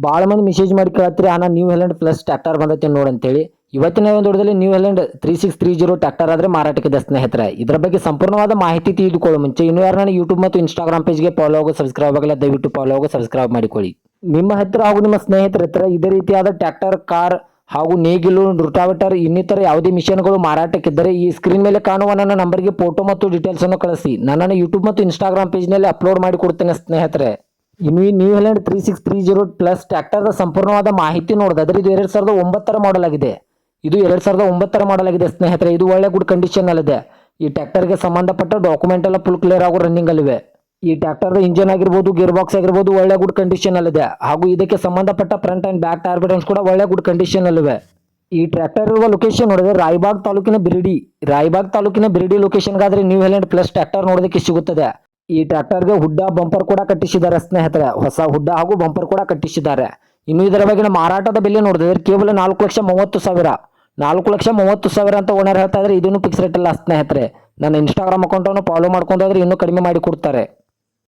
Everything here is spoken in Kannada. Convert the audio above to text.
ಭಾಳ ಮಂದಿ ಮೆಸೇಜ್ ಮಾಡಿ ಕೇಳ್ತೀರಿ ಅಣ್ಣ ನ್ಯೂ ಹೆಲೆಂಡ್ ಪ್ಲಸ್ ಟ್ರ್ಯಾಕ್ಟರ್ ಬಂದೈತೆ ನೋಡಂತೇಳಿ. ಇವತ್ತಿನ ಒಂದು ವಿಡಿಯೋದಲ್ಲಿ ನ್ಯೂ ಹೆಲೆಂಡ್ 3630 ಟ್ರ್ಯಾಕ್ಟರ್ ಆದರೆ ಮಾರಾಟಕ್ಕಿದೆ ಸ್ನೇಹಿತರೆ. ಇದರ ಬಗ್ಗೆ ಸಂಪೂರ್ಣವಾದ ಮಾಹಿತಿ ತಿಳಿದುಕೊಳ್ಳೋ ಮುಂಚೆ ಇನ್ನೂ ಯಾರು ನನ್ನ ಯೂಟ್ಯೂಬ್ ಮತ್ತು ಇನ್ಸ್ಟಾಗ್ರಾಮ್ ಪೇಜ್ಗೆ ಫಾಲೋ ಆಗೋ ಸಬ್ಸ್ಕ್ರೈಬ್ ಆಗಲ್ಲ, ದಯವಿಟ್ಟು ಫಾಲೋ ಆಗೋ ಸಬ್ಸ್ಕ್ರೈಬ್ ಮಾಡಿಕೊಳ್ಳಿ. ನಿಮ್ಮ ಹತ್ತಿರ ಹಾಗೂ ನಿಮ್ಮ ಸ್ನೇಹಿತರ ಹತ್ರ ಇದೇ ರೀತಿಯಾದ ಟ್ರ್ಯಾಕ್ಟರ್, ಕಾರ್ ಹಾಗೂ ನೇಗಿಲು, ರುಟಾವೇಟರ್ ಇನ್ನಿತರ ಯಾವುದೇ ಮಿಷನ್ಗಳು ಮಾರಾಟಕ್ಕಿದ್ದರೆ ಈ ಸ್ಕ್ರೀನ್ ಮೇಲೆ ಕಾಣುವ ನನ್ನ ನಂಬರ್ಗೆ ಫೋಟೋ ಮತ್ತು ಡೀಟೇಲ್ಸ್ ಅನ್ನು ಕಳಿಸಿ. ನನ್ನನ್ನು ಯೂಟ್ಯೂಬ್ ಮತ್ತು ಇನ್ಸ್ಟಾಗ್ರಾಮ್ ಪೇಜ್ನಲ್ಲಿ ಅಪ್ಲೋಡ್ ಮಾಡಿ ಕೊಡ್ತೇನೆ ಸ್ನೇಹಿತರೆ. ಇನ್ನು ಈ ನ್ಯೂ ಹೆಲೆಂಡ್ 3630 ಪ್ಲಸ್ ಟ್ರ್ಯಾಕ್ಟರ್ದ ಸಂಪೂರ್ಣವಾದ ಮಾಹಿತಿ ನೋಡಿದ್ರೆ ಇದು 2009 ಮಾಡೆಲ್ ಆಗಿದೆ. ಇದು 2009 ಮಾಡೆಲ್ ಆಗಿದೆ ಸ್ನೇಹಿತರೆ. ಇದು ಒಳ್ಳೆ ಗುಡ್ ಕಂಡೀಷನ್ ಅಲ್ಲಿದೆ. ಈ ಟ್ರ್ಯಾಕ್ಟರ್ಗೆ ಸಂಬಂಧಪಟ್ಟ ಡಾಕ್ಯುಮೆಂಟ್ ಎಲ್ಲ ಫುಲ್ ಕ್ಲಿಯರ್ ಆಗೋ ರನ್ನಿಂಗ್ ಅಲ್ಲಿವೆ. ಈ ಟ್ರ್ಯಾಕ್ಟರ್ದ ಇಂಜಿನ್ ಆಗಿರ್ಬೋದು, ಗೇರ್ ಬಾಕ್ಸ್ ಆಗಿರ್ಬೋದು ಒಳ್ಳೆ ಗುಡ್ ಕಂಡೀಷನ್ ಅಲ್ಲಿದೆ. ಹಾಗೂ ಇದಕ್ಕೆ ಸಂಬಂಧಪಟ್ಟ front and back tyre buttons ಕೂಡ ಒಳ್ಳೆ ಗುಡ್ ಕಂಡೀಷನ್ ಅಲ್ಲಿವೆ. ಈ ಟ್ರ್ಯಾಕ್ಟರ್ ಇರುವ ಲೊಕೇಶನ್ ನೋಡಿದ್ರೆ ರಾಯಬಾಗ್ ತಾಲೂಕಿನ ಬಿರಿಡಿ ಲೊಕೇಶನ್ಗಾದ್ರೆ ನ್ಯೂ ಹೆಲೆಂಡ್ ಪ್ಲಸ್ ಟ್ರ್ಯಾಕ್ಟರ್ ನೋಡೋದಕ್ಕೆ ಸಿಗುತ್ತದೆ. ಈ ಟ್ರ್ಯಾಕ್ಟರ್ಗೆ ಹುಡ್ಡ ಬಂಪರ್ ಕೂಡ ಕಟ್ಟಿಸಿದ್ದಾರೆ ಸ್ನೇಹಿತರೆ. ಹೊಸ ಹುಡ್ಡ ಹಾಗೂ ಬಂಪರ್ ಕೂಡ ಕಟ್ಟಿಸಿದ್ದಾರೆ. ಇನ್ನು ಇದರ ಬಗೆಗಿನ ಮಾರಾಟದ ಬೆಲೆ ನೋಡಿದ್ರೆ ಕೇವಲ 4,30,000 4,30,000 ಅಂತ ಓನರ್ ಹೇಳ್ತಾ ಇದ್ರೆ ಇದನ್ನು ಫಿಕ್ಸ್ ರೇಟ್ ಅಲ್ಲ ಸ್ನೇಹಿತರೆ. ನನ್ನ ಇನ್ಸ್ಟಾಗ್ರಾಮ್ ಅಕೌಂಟನ್ನು ಫಾಲೋ ಮಾಡ್ಕೊಂಡ್ರೆ ಇನ್ನೂ ಕಡಿಮೆ ಮಾಡಿ ಕೊಡ್ತಾರೆ.